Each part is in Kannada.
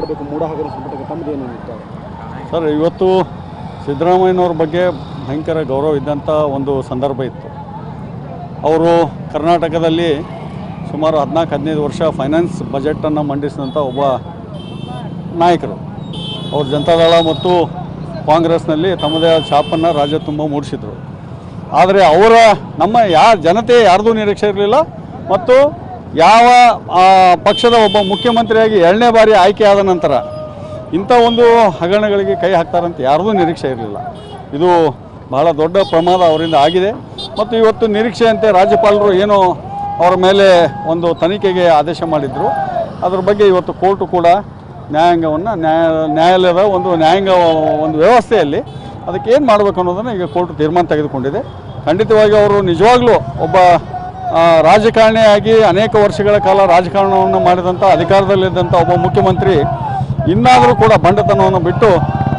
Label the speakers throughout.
Speaker 1: ಮಾಡಬೇಕು ಮೂಡ ಹಗರಣ ಸಂಪರ್ಕ ತಮ್ಮದೇನು ನಿರ್ಧಾರ?
Speaker 2: ಸರ್, ಇವತ್ತು ಸಿದ್ದರಾಮಯ್ಯನವ್ರ ಬಗ್ಗೆ ಭಯಂಕರ ಗೌರವ ಇದ್ದಂಥ ಒಂದು ಸಂದರ್ಭ ಇತ್ತು. ಅವರು ಕರ್ನಾಟಕದಲ್ಲಿ ಸುಮಾರು 14-15 ವರ್ಷ ಫೈನಾನ್ಸ್ ಬಜೆಟನ್ನು ಮಂಡಿಸಿದಂಥ ಒಬ್ಬ ನಾಯಕರು. ಅವರು ಜನತಾದಳ ಮತ್ತು ಕಾಂಗ್ರೆಸ್ನಲ್ಲಿ ತಮ್ಮದೇ ಆದ ಛಾಪನ್ನು ರಾಜ್ಯ ತುಂಬ ಮೂಡಿಸಿದರು. ಆದರೆ ಅವರ ನಮ್ಮ ಜನತೆ ಯಾರ್ದೂ ನಿರೀಕ್ಷೆ ಇರಲಿಲ್ಲ ಮತ್ತು ಯಾವ ಪಕ್ಷದ ಒಬ್ಬ ಮುಖ್ಯಮಂತ್ರಿಯಾಗಿ 2ನೇ ಬಾರಿ ಆಯ್ಕೆಯಾದ ನಂತರ ಇಂಥ ಒಂದು ಹಗರಣಗಳಿಗೆ ಕೈ ಹಾಕ್ತಾರಂತ ಯಾರ್ದೂ ನಿರೀಕ್ಷೆ ಇರಲಿಲ್ಲ. ಇದು ಬಹಳ ದೊಡ್ಡ ಪ್ರಮಾದ ಅವರಿಂದ ಆಗಿದೆ ಮತ್ತು ಇವತ್ತು ನಿರೀಕ್ಷೆಯಂತೆ ರಾಜ್ಯಪಾಲರು ಏನು ಅವರ ಮೇಲೆ ಒಂದು ತನಿಖೆಗೆ ಆದೇಶ ಮಾಡಿದರು. ಅದರ ಬಗ್ಗೆ ಇವತ್ತು ಕೋರ್ಟು ಕೂಡ ನ್ಯಾಯಾಲಯದ ಒಂದು ವ್ಯವಸ್ಥೆಯಲ್ಲಿ ಅದಕ್ಕೆ ಏನು ಮಾಡಬೇಕು ಅನ್ನೋದನ್ನು ಈಗ ಕೋರ್ಟ್ ತೀರ್ಮಾನ ತೆಗೆದುಕೊಂಡಿದೆ. ಖಂಡಿತವಾಗಿ ಅವರು ನಿಜವಾಗ್ಲೂ ಒಬ್ಬ ರಾಜಕಾರಣಿಯಾಗಿ ಅನೇಕ ವರ್ಷಗಳ ಕಾಲ ರಾಜಕಾರಣವನ್ನು ಮಾಡಿದಂಥ ಅಧಿಕಾರದಲ್ಲಿದ್ದಂಥ ಒಬ್ಬ ಮುಖ್ಯಮಂತ್ರಿ ಇನ್ನಾದರೂ ಕೂಡ ಬಂಡತನವನ್ನು ಬಿಟ್ಟು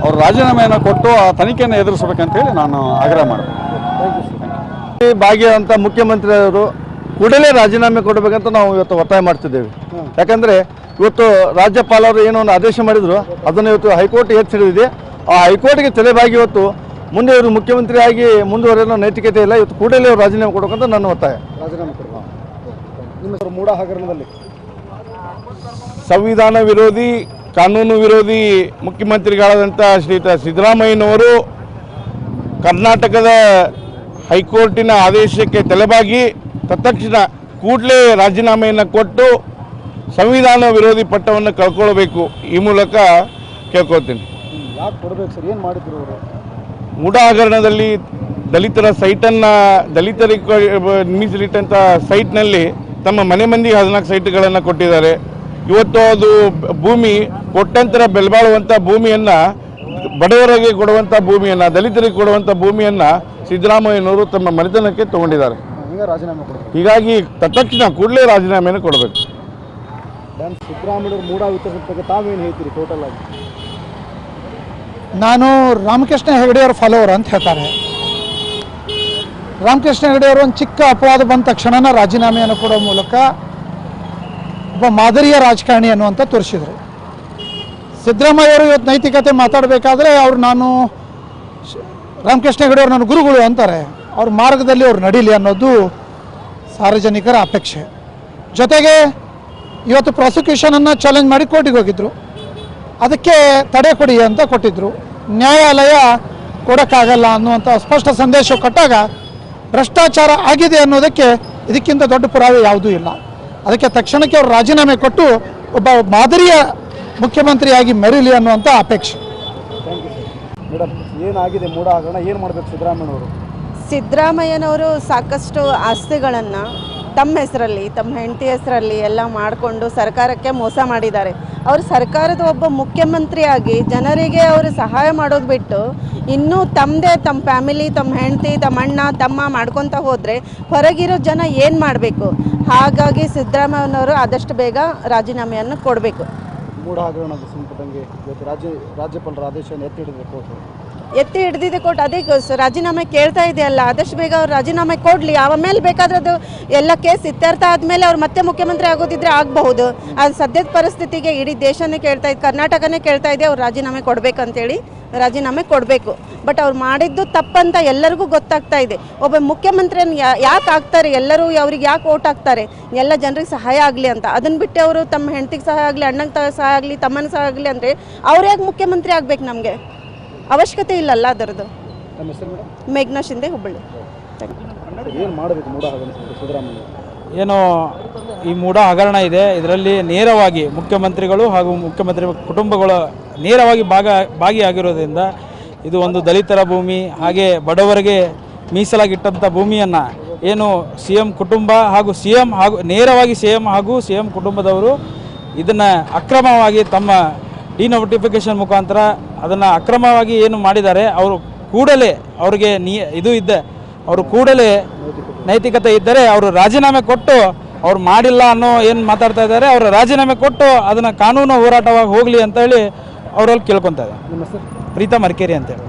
Speaker 2: ಅವರು ರಾಜೀನಾಮೆಯನ್ನು ಕೊಟ್ಟು ಆ ತನಿಖೆಯನ್ನು ಎದುರಿಸಬೇಕಂತೇಳಿ ನಾನು ಆಗ್ರಹ ಮಾಡ್ತೀನಿ.
Speaker 3: ಭಾಗಿಯಾದಂಥ ಮುಖ್ಯಮಂತ್ರಿಯವರು ಕೂಡಲೇ ರಾಜೀನಾಮೆ ಕೊಡಬೇಕಂತ ನಾವು ಇವತ್ತು ಒತ್ತಾಯ ಮಾಡ್ತಿದ್ದೇವೆ. ಯಾಕಂದರೆ ಇವತ್ತು ರಾಜ್ಯಪಾಲರು ಏನೋ ಒಂದು ಆದೇಶ ಮಾಡಿದರು, ಅದನ್ನು ಇವತ್ತು ಹೈಕೋರ್ಟ್ ಎತ್ತಿಡಿದಿದೆ. ಆ ಹೈಕೋರ್ಟ್ಗೆ ತಲೆಬಾಗಿ ಇವತ್ತು ಮುಂದೆ ಇವರು ಮುಖ್ಯಮಂತ್ರಿಯಾಗಿ ಮುಂದುವರೆಯಲು ನೈತಿಕತೆ ಇಲ್ಲ. ಇವತ್ತು ಕೂಡಲೇ ಅವರು ರಾಜೀನಾಮೆ ಕೊಡಬೇಕಂತ ನನ್ನ ಒತ್ತಾಯ.
Speaker 1: ರಾಜೀನಾಮೆ ಕೊಡಬೇಕು. ನಿಮ್ಮ ಮೂಡ ಹಗರಣದಲ್ಲಿ
Speaker 3: ಸಂವಿಧಾನ ವಿರೋಧಿ, ಕಾನೂನು ವಿರೋಧಿ ಮುಖ್ಯಮಂತ್ರಿಗಳಾದಂಥ ಶ್ರೀಯುತ ಸಿದ್ದರಾಮಯ್ಯನವರು ಕರ್ನಾಟಕದ ಹೈಕೋರ್ಟಿನ ಆದೇಶಕ್ಕೆ ತಲೆಬಾಗಿ ತತ್ಕ್ಷಣ ಕೂಡಲೇ ರಾಜೀನಾಮೆಯನ್ನು ಕೊಟ್ಟು ಸಂವಿಧಾನ ವಿರೋಧಿ ಪಟ್ಟವನ್ನು ಕಳ್ಕೊಳ್ಬೇಕು. ಈ ಮೂಲಕ ಕೇಳ್ಕೊಳ್ತೀನಿ.
Speaker 1: ಯಾಕೆ ಕೊಡಬೇಕು ಸರ್? ಏನು ಮಾಡಿದ್ರು ಅವರು?
Speaker 3: ಮೂಡ ಹಗರಣದಲ್ಲಿ ದಲಿತರ ಸೈಟನ್ನು ದಲಿತರಿಗೆ ಮೀಸಲಿಟ್ಟಂಥ ಸೈಟ್ನಲ್ಲಿ ತಮ್ಮ ಮನೆ ಮಂದಿಗೆ 14 ಸೈಟ್ಗಳನ್ನು ಕೊಟ್ಟಿದ್ದಾರೆ. ಇವತ್ತು ಅದು ಭೂಮಿ ಕೊಟ್ಟಂತರ ಬೆಲೆಬಾಳುವಂಥ ಭೂಮಿಯನ್ನು, ಬಡವರಿಗೆ ಕೊಡುವಂಥ ಭೂಮಿಯನ್ನು, ದಲಿತರಿಗೆ ಕೊಡುವಂಥ ಭೂಮಿಯನ್ನು ಸಿದ್ದರಾಮಯ್ಯನವರು ತಮ್ಮ ಮನೆತನಕ್ಕೆ ತಗೊಂಡಿದ್ದಾರೆ. ಹೀಗಾಗಿ ತತ್ಕ್ಷಣ ಕೂಡಲೇ ರಾಜೀನಾಮೆಯನ್ನು ಕೊಡಬೇಕು.
Speaker 1: ಸಿದ್ದರಾಮಯ್ಯವ್ರ ಮೂಡ ವಿತರಿಸಬೇಕು, ತಾವೇನು ಹೇಳ್ತೀರಿ ಟೋಟಲ್ ಆಗಿ?
Speaker 4: ನಾನು ರಾಮಕೃಷ್ಣ ಹೆಗಡೆಯವ್ರ ಫಾಲೋವರ್ ಅಂತ ಹೇಳ್ತಾರೆ. ರಾಮಕೃಷ್ಣ ಹೆಗಡೆಯವರು ಒಂದು ಚಿಕ್ಕ ಅಪವಾದ ಬಂದ ತಕ್ಷಣ ರಾಜೀನಾಮೆಯನ್ನು ಕೊಡೋ ಮೂಲಕ ಒಬ್ಬ ಮಾದರಿಯ ರಾಜಕಾರಣಿ ಅನ್ನುವಂಥ ತೋರಿಸಿದರು. ಸಿದ್ದರಾಮಯ್ಯವರು ಇವತ್ತು ನೈತಿಕತೆ ಮಾತಾಡಬೇಕಾದ್ರೆ ನಾನು ರಾಮಕೃಷ್ಣ ಹೆಗಡೆಯವರು ನನ್ನ ಗುರುಗಳು ಅಂತಾರೆ. ಅವ್ರ ಮಾರ್ಗದಲ್ಲಿ ಅವ್ರು ನಡೀಲಿ ಅನ್ನೋದು ಸಾರ್ವಜನಿಕರ ಅಪೇಕ್ಷೆ. ಜೊತೆಗೆ ಇವತ್ತು ಪ್ರಾಸಿಕ್ಯೂಷನನ್ನು ಚಾಲೆಂಜ್ ಮಾಡಿ ಕೋರ್ಟಿಗೆ ಹೋಗಿದ್ದರು. ಅದಕ್ಕೆ ತಡೆ ಕೊಡಿ ಅಂತ ಕೊಟ್ಟಿದ್ದರು. ನ್ಯಾಯಾಲಯ ಕೊಡೋಕ್ಕಾಗಲ್ಲ ಅನ್ನುವಂಥ ಸ್ಪಷ್ಟ ಸಂದೇಶ ಕೊಟ್ಟಾಗ ಭ್ರಷ್ಟಾಚಾರ ಆಗಿದೆ ಅನ್ನೋದಕ್ಕೆ ಇದಕ್ಕಿಂತ ದೊಡ್ಡ ಪುರಾವೆ ಯಾವುದೂ ಇಲ್ಲ. ಅದಕ್ಕೆ ತಕ್ಷಣಕ್ಕೆ ಅವರು ರಾಜೀನಾಮೆ ಕೊಟ್ಟು ಒಬ್ಬ ಮಾದರಿಯ ಮುಖ್ಯಮಂತ್ರಿಯಾಗಿ ಮೆರೀಲಿ ಅನ್ನುವಂಥ ಅಪೇಕ್ಷೆ.
Speaker 1: ಮೇಡಮ್, ಏನಾಗಿದೆ ಮೂಡ ಹಗರಣ? ಏನು ಮಾಡಬೇಕು ಸಿದ್ದರಾಮಯ್ಯನವರು?
Speaker 5: ಸಿದ್ದರಾಮಯ್ಯನವರು ಸಾಕಷ್ಟು ಆಸ್ತಿಗಳನ್ನು ತಮ್ಮ ಹೆಸರಲ್ಲಿ, ತಮ್ಮ ಹೆಂಡತಿ ಹೆಸರಲ್ಲಿ ಎಲ್ಲ ಮಾಡಿಕೊಂಡು ಸರ್ಕಾರಕ್ಕೆ ಮೋಸ ಮಾಡಿದ್ದಾರೆ. ಅವರು ಸರ್ಕಾರದ ಒಬ್ಬ ಮುಖ್ಯಮಂತ್ರಿಯಾಗಿ ಜನರಿಗೆ ಅವರು ಸಹಾಯ ಮಾಡೋದು ಬಿಟ್ಟು ಇನ್ನೂ ತಮ್ಮದೇ ತಮ್ಮ ಫ್ಯಾಮಿಲಿ, ತಮ್ಮ ಹೆಂಡತಿ, ತಮ್ಮ ಅಣ್ಣ ತಮ್ಮ ಮಾಡ್ಕೊತ ಹೋದರೆ ಹೊರಗಿರೋ ಜನ ಏನು ಮಾಡಬೇಕು? ಹಾಗಾಗಿ ಸಿದ್ದರಾಮಯ್ಯನವರು ಆದಷ್ಟು ಬೇಗ ರಾಜೀನಾಮೆಯನ್ನು ಕೊಡಬೇಕು.
Speaker 1: ಮೂಡ ಹಗರಣದ ಸಂಪರ್ಕಂಗೆ ಇವತ್ತು ರಾಜ್ಯಪಾಲರ ಆದೇಶವನ್ನು
Speaker 5: ಎತ್ತಿ ಹಿಡಿದಿದೆ ಕೋರ್ಟ್. ಅದೇ ರಾಜೀನಾಮೆ ಕೇಳ್ತಾ ಇದೆಯಲ್ಲ, ಆದಷ್ಟು ಬೇಗ ಅವ್ರು ರಾಜೀನಾಮೆ ಕೊಡಲಿ. ಆಮೇಲೆ ಬೇಕಾದ್ರೆ ಅದು ಎಲ್ಲ ಕೇಸ್ ಇತ್ಯರ್ಥ ಆದಮೇಲೆ ಅವ್ರು ಮತ್ತೆ ಮುಖ್ಯಮಂತ್ರಿ ಆಗೋದಿದ್ರೆ ಆಗಬಹುದು. ಅದು ಸದ್ಯದ ಪರಿಸ್ಥಿತಿಗೆ ಇಡೀ ದೇಶನೇ ಕೇಳ್ತಾ ಇದೆ, ಕರ್ನಾಟಕನೇ ಕೇಳ್ತಾ ಇದೆ ಅವ್ರು ರಾಜೀನಾಮೆ ಕೊಡಬೇಕಂತೇಳಿ. ರಾಜೀನಾಮೆ ಕೊಡಬೇಕು. ಬಟ್ ಅವ್ರು ಮಾಡಿದ್ದು ತಪ್ಪಂತ ಎಲ್ಲರಿಗೂ ಗೊತ್ತಾಗ್ತಾ ಇದೆ. ಒಬ್ಬ ಮುಖ್ಯಮಂತ್ರಿಯನ್ನು ಯಾಕೆ ಆಗ್ತಾರೆ, ಎಲ್ಲರೂ ಅವ್ರಿಗೆ ಯಾಕೆ ಓಟ್ ಹಾಕ್ತಾರೆ? ಎಲ್ಲ ಜನರಿಗೆ ಸಹಾಯ ಆಗಲಿ ಅಂತ. ಅದನ್ನು ಬಿಟ್ಟು ಅವರು ತಮ್ಮ ಹೆಂಡತಿಗೆ ಸಹಾಯ ಆಗಲಿ, ಅಣ್ಣಂಗೆ ಸಹಾಯ ಆಗಲಿ, ತಮ್ಮನ ಸಹಾಯ ಆಗಲಿ ಅಂದರೆ ಅವ್ರು ಯಾಕೆ ಮುಖ್ಯಮಂತ್ರಿ ಆಗಬೇಕು? ನಮಗೆ ಅವಶ್ಯಕತೆ ಇಲ್ಲಲ್ಲ ಅದರದ್ದು. ಮೇಘ್ನಾ ಶಿಂದೆ, ಹುಬ್ಬಳ್ಳಿ.
Speaker 1: ಏನು ಮಾಡಬೇಕು ಮೂಡ ಹಗರಣ ಸಿದ್ದರಾಮಯ್ಯ?
Speaker 6: ಏನು ಈ ಮೂಡ ಹಗರಣ ಇದೆ, ಇದರಲ್ಲಿ ನೇರವಾಗಿ ಮುಖ್ಯಮಂತ್ರಿಗಳು ಹಾಗೂ ಮುಖ್ಯಮಂತ್ರಿ ಕುಟುಂಬಗಳು ನೇರವಾಗಿ ಭಾಗಿಯಾಗಿರೋದ್ರಿಂದ ಇದು ಒಂದು ದಲಿತರ ಭೂಮಿ, ಹಾಗೆ ಬಡವರಿಗೆ ಮೀಸಲಾಗಿಟ್ಟಂಥ ಭೂಮಿಯನ್ನು ಏನು CM ಕುಟುಂಬ ಹಾಗೂ ನೇರವಾಗಿ CM ಹಾಗೂ CM ಕುಟುಂಬದವರು ಇದನ್ನು ಅಕ್ರಮವಾಗಿ ತಮ್ಮ ಡಿನೋಟಿಫಿಕೇಷನ್ ಮುಖಾಂತರ ಅದನ್ನು ಅಕ್ರಮವಾಗಿ ಏನು ಮಾಡಿದ್ದಾರೆ, ಅವರು ಕೂಡಲೇ ಅವ್ರಿಗೆ ಅವರು ಕೂಡಲೇ ನೈತಿಕತೆ ಇದ್ದರೆ ಅವರು ರಾಜೀನಾಮೆ ಕೊಟ್ಟು, ಅವ್ರು ಮಾಡಿಲ್ಲ ಅನ್ನೋ ಏನು ಮಾತಾಡ್ತಾ ಇದ್ದಾರೆ, ಅವರು ರಾಜೀನಾಮೆ ಕೊಟ್ಟು ಅದನ್ನು ಕಾನೂನು ಹೋರಾಟವಾಗಿ ಹೋಗಲಿ ಅಂತೇಳಿ ಅವರಲ್ಲಿ ಕೇಳ್ಕೊತಾ ಇದ್ದಾರೆ. ಪ್ರೀತಮ್ ಅರ್ಕೇರಿ ಅಂತೇಳಿ.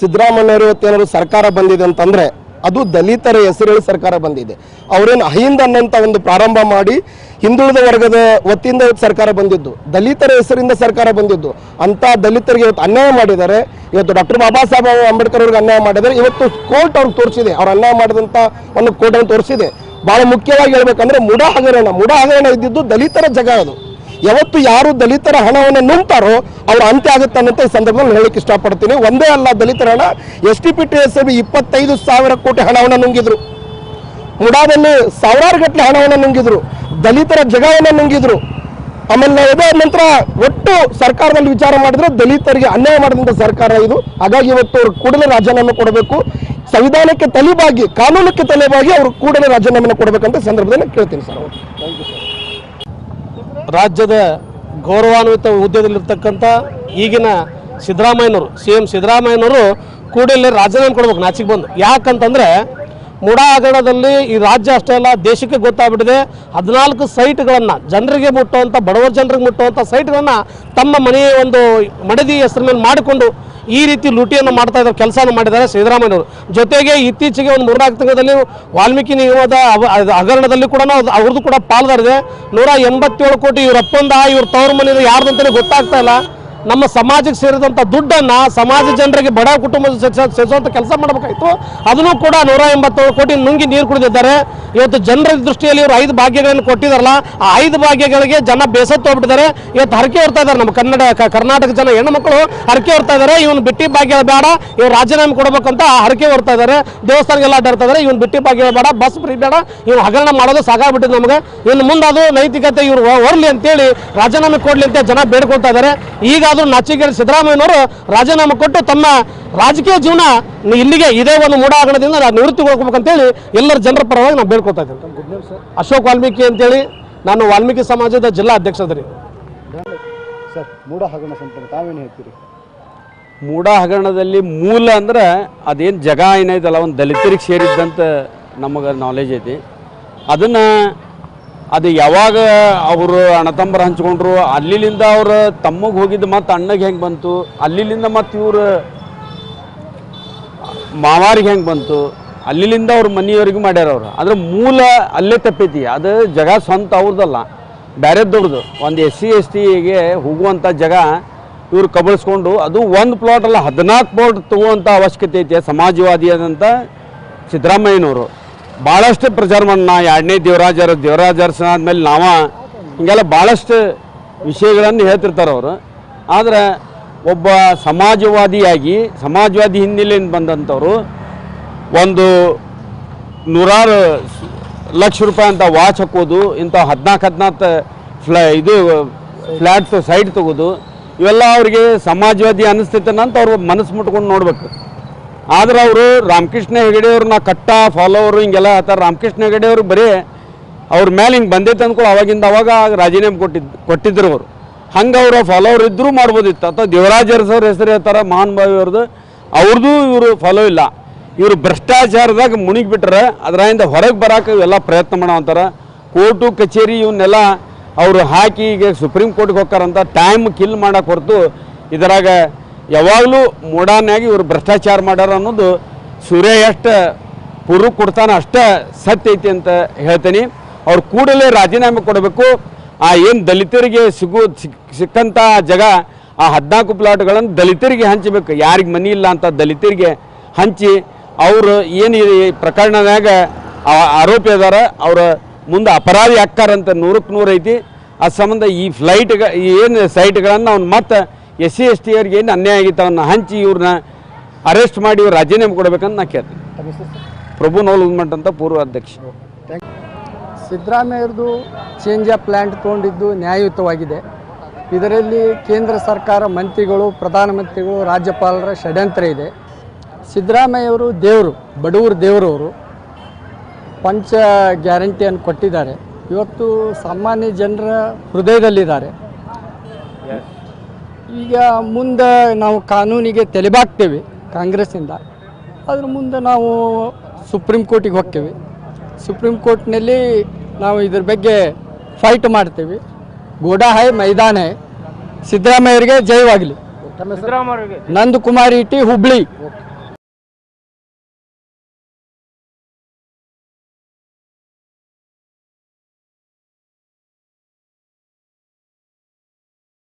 Speaker 3: ಸಿದ್ದರಾಮಯ್ಯವರು ಇವತ್ತೇನಾದ್ರು ಸರ್ಕಾರ ಬಂದಿದೆ ಅಂತಂದರೆ
Speaker 7: ಅದು ದಲಿತರ ಹೆಸರೇಳಿ ಸರ್ಕಾರ ಬಂದಿದೆ. ಅವರೇನು ಅಹಿಂದ ಅನ್ನೋಂಥ ಒಂದು ಪ್ರಾರಂಭ ಮಾಡಿ ಹಿಂದುಳಿದ ವರ್ಗದ ವತಿಯಿಂದ ಸರ್ಕಾರ ಬಂದಿದ್ದು, ದಲಿತರ ಹೆಸರಿಂದ ಸರ್ಕಾರ ಬಂದಿದ್ದು. ಅಂಥ ದಲಿತರಿಗೆ ಇವತ್ತು ಅನ್ಯಾಯ ಮಾಡಿದ್ದಾರೆ. ಇವತ್ತು ಡಾಕ್ಟರ್ ಬಾಬಾ ಸಾಹೇಬ್ ಅಂಬೇಡ್ಕರ್ ಅವ್ರಿಗೆ ಅನ್ಯಾಯ ಮಾಡಿದ್ದಾರೆ. ಇವತ್ತು ಕೋರ್ಟ್ ಅವ್ರಿಗೆ ತೋರಿಸಿದೆ, ಅವ್ರು ಅನ್ಯಾಯ ಮಾಡಿದಂಥ ಒಂದು ಕೋರ್ಟ್ ಅನ್ನು ತೋರಿಸಿದೆ. ಭಾಳ ಮುಖ್ಯವಾಗಿ ಹೇಳ್ಬೇಕಂದ್ರೆ ಮುಡಾ ಹಗರಣ ಇದ್ದಿದ್ದು ದಲಿತರ ಜಾಗ. ಅದು ಯಾವತ್ತು ಯಾರು ದಲಿತರ ಹಣವನ್ನು ನುಂಗ್ತಾರೋ ಅವ್ರ ಅಂತ್ಯ ಆಗುತ್ತೆ ಅನ್ನೋಂಥ ಈ ಸಂದರ್ಭದಲ್ಲಿ ಹೇಳಲಿಕ್ಕೆ ಇಷ್ಟಪಡ್ತೀನಿ. ಒಂದೇ ಅಲ್ಲ, ದಲಿತರ ಹಣ STPTSB 25,000 ಕೋಟಿ ಹಣವನ್ನು ನುಂಗಿದ್ರು. ಮುಡಾದಲ್ಲಿ ಸಾವಿರಾರು ಗಟ್ಟಲೆ ಹಣವನ್ನು ನುಂಗಿದ್ರು, ದಲಿತರ ಜಗವನ್ನು ನುಂಗಿದ್ರು. ಆಮೇಲೆ ಇದೇ ನಂತರ ಒಟ್ಟು ಸರ್ಕಾರದಲ್ಲಿ ವಿಚಾರ ಮಾಡಿದ್ರೆ ದಲಿತರಿಗೆ ಅನ್ಯಾಯ ಮಾಡಿದಂಥ ಸರ್ಕಾರ ಇದು. ಹಾಗಾಗಿ ಇವತ್ತು ಅವ್ರು ಕೂಡಲೇ ರಾಜೀನಾಮೆ ಕೊಡಬೇಕು. ಸಂವಿಧಾನಕ್ಕೆ ತಲೆಬಾಗಿ, ಕಾನೂನಕ್ಕೆ ತಲೆಬಾಗಿ ಅವರು ಕೂಡಲೇ ರಾಜೀನಾಮೆಯನ್ನು ಕೊಡಬೇಕಂತ ಸಂದರ್ಭದಲ್ಲಿ ಕೇಳ್ತೀನಿ ಸರ್.
Speaker 8: ರಾಜ್ಯದ ಗೌರವಾನ್ವಿತ ಹುದ್ದೆಯಲ್ಲಿರ್ತಕ್ಕಂಥ ಈಗಿನ ಸಿದ್ದರಾಮಯ್ಯನವರು, CM ಸಿದ್ದರಾಮಯ್ಯನವರು ಕೂಡಲೇ ರಾಜೀನಾಮೆ ಕೊಡ್ಬೇಕು ನಾಚಿಗೆ ಬಂದು. ಯಾಕಂತಂದರೆ ಮುಡಾ ಹಗರಣದಲ್ಲಿ ಈ ರಾಜ್ಯ ಅಷ್ಟೇ ಅಲ್ಲ ದೇಶಕ್ಕೆ ಗೊತ್ತಾಗ್ಬಿಟ್ಟಿದೆ. 14 ಸೈಟ್ಗಳನ್ನು ಜನರಿಗೆ ಮುಟ್ಟುವಂಥ, ಬಡವರ ಜನರಿಗೆ ಮುಟ್ಟುವಂಥ ಸೈಟ್ಗಳನ್ನು ತಮ್ಮ ಮನೆಯ ಒಂದು ಮಡದಿ ಹೆಸರು ಮೇಲೆ ಮಾಡಿಕೊಂಡು ಈ ರೀತಿ ಲೂಟಿಯನ್ನು ಮಾಡ್ತಾ ಇದ್ದಾರೆ, ಕೆಲಸವನ್ನು ಮಾಡಿದ್ದಾರೆ ಸಿದ್ದರಾಮಯ್ಯನವರು. ಜೊತೆಗೆ ಇತ್ತೀಚೆಗೆ ಒಂದು 3-4 ತಿಂಗಳಲ್ಲಿ ವಾಲ್ಮೀಕಿ ನಿಗಮದ ಹಗರಣದಲ್ಲಿ ಕೂಡ ಅವ್ರದ್ದು ಕೂಡ ಪಾಲ್ದಾರಿದೆ. 187 ಕೋಟಿ ಇವ್ರಪ್ಪಂದ, ಇವ್ರ ತವರು ಮನೆಯಿಂದ ಯಾರ್ದಂತಲೇ ಗೊತ್ತಾಗ್ತಾ ಇಲ್ಲ. ನಮ್ಮ ಸಮಾಜಕ್ಕೆ ಸೇರಿದಂಥ ದುಡ್ಡನ್ನು ಸಮಾಜ ಜನರಿಗೆ ಬಡ ಕುಟುಂಬದ ಸೇರಿಸುವಂಥ ಕೆಲಸ ಮಾಡಬೇಕಾಯಿತು. ಅದನ್ನು ಕೂಡ 187 ಕೋಟಿ ನುಂಗಿ ನೀರು ಕುಡಿದಿದ್ದಾರೆ. ಇವತ್ತು ಜನರ ದೃಷ್ಟಿಯಲ್ಲಿ ಇವರು 5 ಭಾಗ್ಯಗಳನ್ನು ಕೊಟ್ಟಿದ್ದಾರಲ್ಲ, ಆ 5 ಭಾಗ್ಯಗಳಿಗೆ ಜನ ಬೇಸತ್ತು ಹೋಗ್ಬಿಟ್ಟಿದ್ದಾರೆ. ಇವತ್ತು ಹರಕೆ ಹೊರ್ತಾ ಇದ್ದಾರೆ. ನಮ್ಮ ಕರ್ನಾಟಕ ಜನ ಹೆಣ್ಣು ಮಕ್ಕಳು ಹರಕೆ ಹೊರ್ತಾ ಇದ್ದಾರೆ. ಇವನು ಬಿಟ್ಟಿ ಭಾಗ್ಯ ಬೇಡ, ಇವ್ರು ರಾಜೀನಾಮೆ ಕೊಡಬೇಕಂತ ಹರಕೆ ಹೊರ್ತಾ ಇದ್ದಾರೆ. ದೇವಸ್ಥಾನಗೆಲ್ಲ ಅಡ್ಡಾಡ್ತಾ ಇದ್ದಾರೆ. ಇವನು ಬಿಟ್ಟಿ ಭಾಗ್ಯ ಬೇಡ, ಬಸ್ ಫ್ರೀ ಬೇಡ, ಇವನು ಹಗರಣ ಮಾಡೋದು ಸಾಕಾಗ್ಬಿಟ್ಟಿದೆ ನಮಗೆ. ಇನ್ನು ಮುಂದೆ ಅದು ನೈತಿಕತೆ ಇವರು ಹೊರಲಿ ಅಂತೇಳಿ ರಾಜೀನಾಮೆ ಕೊಡಲಿ ಅಂತ ಜನ ಬೇಡ್ಕೊಳ್ತಾ ಇದ್ದಾರೆ. ಈಗ ಅದು ನಾಚಿಕೆಗೆ ಸಿದ್ದರಾಮಯ್ಯನವರು ರಾಜೀನಾಮೆ ಕೊಟ್ಟು ತಮ್ಮ ರಾಜಕೀಯ ಜೀವನ ಇಲ್ಲಿಗೆ ಇದೇ ಒಂದು ಮೂಢ ಹಗರಣದಿಂದ ನಿವೃತ್ತಿ ಹೋಗ್ಬೇಕಂತೇಳಿ ಎಲ್ಲರ ಜನರ ಪರವಾಗಿ ನಾನು ಬೇಡ್ಕೊಳ್ತಾ ಇದ್ದೀನಿ. ಅಶೋಕ್ ವಾಲ್ಮೀಕಿ ಅಂತೇಳಿ, ನಾನು ವಾಲ್ಮೀಕಿ ಸಮಾಜದ ಜಿಲ್ಲಾ ಅಧ್ಯಕ್ಷದ್ರಿ.
Speaker 1: ಸರ್, ಮೂಡ ಹಗರಣ ಸಂಪರ್ಕ ತಾವೇನು ಹೇಳ್ತೀರಿ?
Speaker 2: ಮೂಡ ಹಗರಣದಲ್ಲಿ ಮೂಲ ಅಂದ್ರೆ ಅದೇನು ಜಾಗ ಏನೈತಲ್ಲ, ಒಂದು ದಲಿತರಿಗೆ ಸೇರಿದ್ದಂತ ನಮಗೆ ನಾಲೆಜ್ ಐತಿ. ಅದನ್ನು ಅದು ಯಾವಾಗ ಅವರು ಅಣ್ಣತಂಬರು ಹಂಚ್ಕೊಂಡ್ರು, ಅಲ್ಲಿಂದ ಅವ್ರು ತಮ್ಮಗೆ ಹೋಗಿದ್ದು ಮತ್ತು ಅಣ್ಣಗೆ ಹೆಂಗೆ ಬಂತು, ಅಲ್ಲಿಂದ ಮತ್ತು ಇವರು ಮಾವಾರಿಗೆ ಹೆಂಗೆ ಬಂತು, ಅಲ್ಲಿಂದ ಅವ್ರ ಮನೆಯವರಿಗೂ ಮಾಡ್ಯಾರ ಅವರು. ಅಂದ್ರೆ ಮೂಲ ಅಲ್ಲೇ ತಪ್ಪೈತಿ. ಅದು ಜಾಗ ಸ್ವಂತ ಅವ್ರದ್ದಲ್ಲ, ಬೇರೆದವ್ರದ್ದು. ಒಂದು SC STಗೆ ಹೋಗುವಂಥ ಜಾಗ ಇವ್ರು ಕಬಳಿಸ್ಕೊಂಡು, ಅದು ಒಂದು ಪ್ಲಾಟ್ ಅಲ್ಲ 14 ಪ್ಲಾಟ್ ತಗುವಂಥ ಅವಶ್ಯಕತೆ ಐತೆ. ಸಮಾಜವಾದಿಯಾದಂಥ ಸಿದ್ದರಾಮಯ್ಯನವರು ಭಾಳಷ್ಟು ಪ್ರಚಾರ ಮಾಡಿ, 2ನೇ ದೇವರಾಜ ಅರಸನ ಆದಮೇಲೆ ನಾವ ಹಿಂಗೆಲ್ಲ ಭಾಳಷ್ಟು ವಿಷಯಗಳನ್ನು ಹೇಳ್ತಿರ್ತಾರೆ ಅವರು. ಆದರೆ ಒಬ್ಬ ಸಮಾಜವಾದಿ ಹಿನ್ನೆಲೆಯಿಂದ ಬಂದಂಥವ್ರು ಒಂದು 100 ಲಕ್ಷ ರೂಪಾಯಿ ಅಂತ ವಾಚ್ ಹಾಕೋದು, ಇಂಥ 14 ಫ್ಲ್ಯಾಟ್ ಸೈಟ್ ತಗೋದು, ಇವೆಲ್ಲ ಅವ್ರಿಗೆ ಸಮಾಜವಾದಿ ಅನ್ನಿಸ್ತೈತನಂತ ಅವ್ರು ಮನಸ್ಸು ಮುಟ್ಕೊಂಡು ನೋಡ್ಬೇಕು. ಆದ್ರೆ ಅವರು ರಾಮಕೃಷ್ಣ ಹೆಗಡೆಯವ್ರನ್ನ ಕಟ್ಟ ಫಾಲೋವರು ಹಿಂಗೆಲ್ಲ ಹೇಳ್ತಾರೆ. ರಾಮಕೃಷ್ಣ ಹೆಗಡೆಯವ್ರು ಬರೀ ಅವ್ರ ಮೇಲೆ ಹಿಂಗೆ ಬಂದೈತೆ ಅಂದ್ಕೊಂಡು ಅವಾಗ ರಾಜೀನಾಮೆ ಕೊಟ್ಟಿದ್ರು ಅವರು. ಹಂಗೆ ಅವರ ಫಾಲೋವರ್ ಇದ್ದರೂ ಮಾಡ್ಬೋದಿತ್ತು. ಅಥವಾ ದೇವರಾಜ ಅರಸವ್ರ ಹೆಸರು ಹೇಳ್ತಾರೆ, ಮಹಾನ್ ಭಾವಿಯವ್ರದ್ದು, ಅವ್ರದ್ದು ಇವರು ಫಾಲೋ ಇಲ್ಲ. ಇವರು ಭ್ರಷ್ಟಾಚಾರದಾಗ ಮುಳುಗಿಬಿಟ್ರೆ ಅದರಿಂದ ಹೊರಗೆ ಬರೋಕೆ ಇವೆಲ್ಲ ಪ್ರಯತ್ನ ಮಾಡೋ ಕೋರ್ಟು ಕಚೇರಿ ಇವನ್ನೆಲ್ಲ ಅವರು ಹಾಕಿ ಈಗ ಸುಪ್ರೀಂ ಕೋರ್ಟ್ಗೆ ಹೋಗ್ತಾರಂತ ಟೈಮ್ ಕಿಲ್ ಮಾಡೋಕೆ ಹೊರತು ಇದರಾಗ ಯಾವಾಗಲೂ ಮೂಡಾನಾಗಿ ಇವರು ಭ್ರಷ್ಟಾಚಾರ ಮಾಡ್ಯಾರ ಅನ್ನೋದು ಸೂರ್ಯ ಎಷ್ಟು ಪುರು ಕೊಡ್ತಾನೆ ಅಷ್ಟೇ ಸತ್ಯ ಐತಿ ಅಂತ ಹೇಳ್ತೀನಿ. ಅವ್ರು ಕೂಡಲೇ ರಾಜೀನಾಮೆ ಕೊಡಬೇಕು. ಆ ಏನು ದಲಿತರಿಗೆ ಸಿಕ್ಕಂಥ ಜಾಗ, ಆ 14 ಪ್ಲಾಟ್ಗಳನ್ನು ದಲಿತರಿಗೆ ಹಂಚಬೇಕು. ಯಾರಿಗೆ ಮನೆ ಇಲ್ಲ ಅಂತ ದಲಿತರಿಗೆ ಹಂಚಿ ಅವರು ಏನು ಈ ಪ್ರಕರಣದಾಗ ಆರೋಪಿ ಅದಾರ ಅವ್ರ ಮುಂದೆ ಅಪರಾಧಿ ಹಾಕ್ಕಾರಂತ 100ಕ್ಕೆ 100 ಐತಿ. ಆ ಸಂಬಂಧ ಈ ಏನು ಸೈಟ್ಗಳನ್ನು ಅವ್ನು ಮತ್ತೆ SC ST ಅವ್ರಿಗೆ ಏನು ಅನ್ಯಾಯ ಆಗಿತ್ತು ಅವನ್ನ ಹಂಚಿ ಇವ್ರನ್ನ ಅರೆಸ್ಟ್ ಮಾಡಿ ಇವ್ರು ರಾಜೀನಾಮೆ ಕೊಡಬೇಕಂತ ನಾ ಕೇಳ್ತೀನಿ. ಪ್ರಭು ನವಲಗುಂದಮಠ ಅಂತ ಪೂರ್ವ ಅಧ್ಯಕ್ಷ.
Speaker 9: ಸಿದ್ದರಾಮಯ್ಯರದು ಚೇಂಜ್ ಆಫ್ ಪ್ಲ್ಯಾಂಟ್ ತೊಗೊಂಡಿದ್ದು ನ್ಯಾಯಯುತವಾಗಿದೆ. ಇದರಲ್ಲಿ ಕೇಂದ್ರ ಸರ್ಕಾರ, ಮಂತ್ರಿಗಳು, ಪ್ರಧಾನಮಂತ್ರಿಗಳು, ರಾಜ್ಯಪಾಲರ ಷಡ್ಯಂತ್ರ ಇದೆ. ಸಿದ್ದರಾಮಯ್ಯವರು ದೇವರು, ಬಡವರು ದೇವರವರು ಪಂಚ ಗ್ಯಾರಂಟಿಯನ್ನು ಕೊಟ್ಟಿದ್ದಾರೆ. ಇವತ್ತು ಸಾಮಾನ್ಯ ಜನರ ಹೃದಯದಲ್ಲಿದ್ದಾರೆ. ಈಗ ಮುಂದೆ ನಾವು ಕಾನೂನಿಗೆ ತಲೆಬಾಗ್ತೇವೆ ಕಾಂಗ್ರೆಸ್ಸಿಂದ. ಅದ್ರ ಮುಂದೆ ನಾವು ಸುಪ್ರೀಂ ಕೋರ್ಟಿಗೆ ಹೋಗ್ತೇವೆ. ಸುಪ್ರೀಂ ಕೋರ್ಟ್ನಲ್ಲಿ ನಾವು ಇದ್ರ ಬಗ್ಗೆ ಫೈಟ್ ಮಾಡ್ತೇವೆ. ಗೋಡಾ ಹೈ ಮೈದಾನ ಹೈ. ಸಿದ್ದರಾಮಯ್ಯರಿಗೆ ಜಯವಾಗಲಿ. ನಂದಕುಮಾರಿ ಇಟಿ, ಹುಬ್ಳಿ.